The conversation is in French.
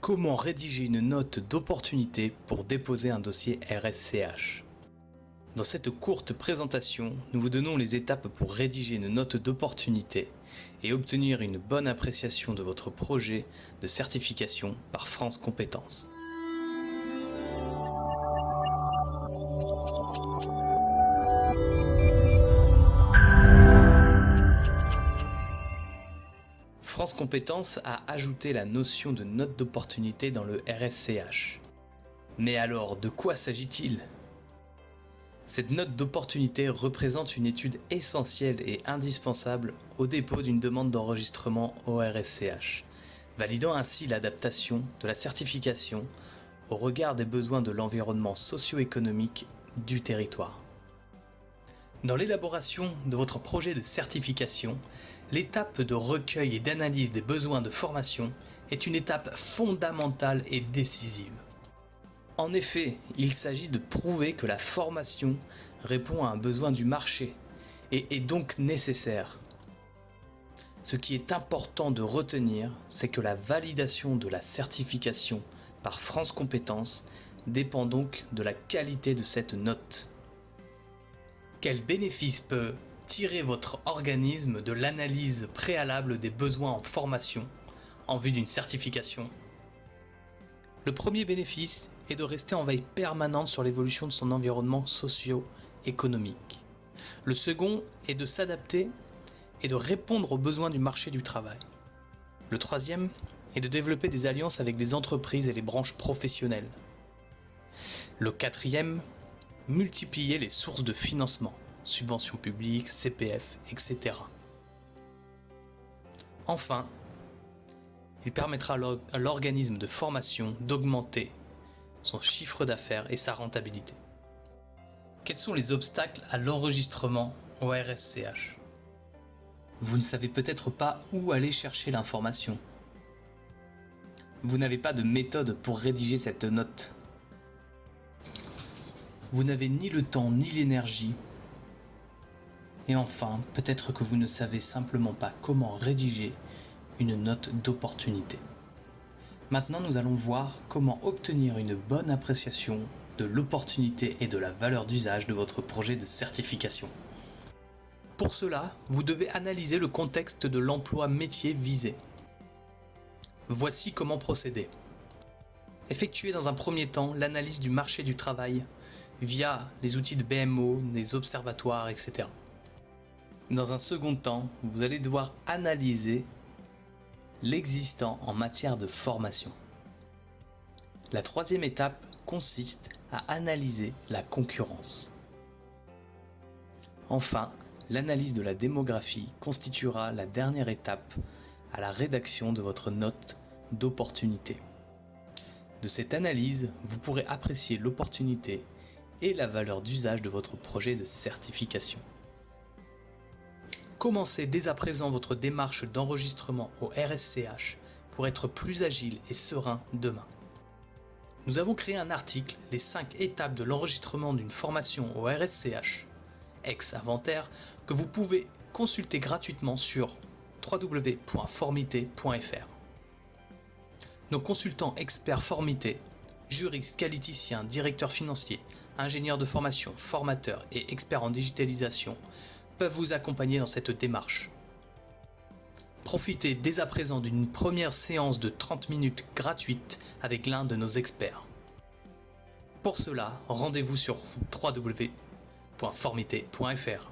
Comment rédiger une note d'opportunité pour déposer un dossier RSCH? Dans cette courte présentation, nous vous donnons les étapes pour rédiger une note d'opportunité et obtenir une bonne appréciation de votre projet de certification par France Compétences. France Compétences a ajouté la notion de note d'opportunité dans le RSCH. Mais alors, de quoi s'agit-il ? Cette note d'opportunité représente une étude essentielle et indispensable au dépôt d'une demande d'enregistrement au RSCH, validant ainsi l'adaptation de la certification au regard des besoins de l'environnement socio-économique du territoire. Dans l'élaboration de votre projet de certification, l'étape de recueil et d'analyse des besoins de formation est une étape fondamentale et décisive. En effet, il s'agit de prouver que la formation répond à un besoin du marché et est donc nécessaire. Ce qui est important de retenir, c'est que la validation de la certification par France Compétences dépend donc de la qualité de cette note. Quel bénéfice peut tirer votre organisme de l'analyse préalable des besoins en formation en vue d'une certification? Le premier bénéfice est de rester en veille permanente sur l'évolution de son environnement socio-économique. Le second est de s'adapter et de répondre aux besoins du marché du travail. Le troisième est de développer des alliances avec les entreprises et les branches professionnelles. Le quatrième, multiplier les sources de financement, subventions publiques, CPF, etc. Enfin, il permettra à l'organisme de formation d'augmenter son chiffre d'affaires et sa rentabilité. Quels sont les obstacles à l'enregistrement au RSCH? Vous ne savez peut-être pas où aller chercher l'information. Vous n'avez pas de méthode pour rédiger cette note. Vous n'avez ni le temps ni l'énergie. Et enfin, peut-être que vous ne savez simplement pas comment rédiger une note d'opportunité. Maintenant, nous allons voir comment obtenir une bonne appréciation de l'opportunité et de la valeur d'usage de votre projet de certification. Pour cela, vous devez analyser le contexte de l'emploi métier visé. Voici comment procéder. Effectuez dans un premier temps l'analyse du marché du travail via les outils de BMO, des observatoires, etc. Dans un second temps, vous allez devoir analyser l'existant en matière de formation. La troisième étape consiste à analyser la concurrence. Enfin, l'analyse de la démographie constituera la dernière étape à la rédaction de votre note d'opportunité. De cette analyse, vous pourrez apprécier l'opportunité et la valeur d'usage de votre projet de certification. Commencez dès à présent votre démarche d'enregistrement au RSCH pour être plus agile et serein demain. Nous avons créé un article, les 5 étapes de l'enregistrement d'une formation au RSCH, ex-inventaire, que vous pouvez consulter gratuitement sur www.formité.fr. Nos consultants experts formité, juristes, qualiticiens, directeurs financiers, ingénieurs de formation, formateurs et experts en digitalisation peuvent vous accompagner dans cette démarche. Profitez dès à présent d'une première séance de 30 minutes gratuite avec l'un de nos experts. Pour cela, rendez-vous sur www.formité.fr.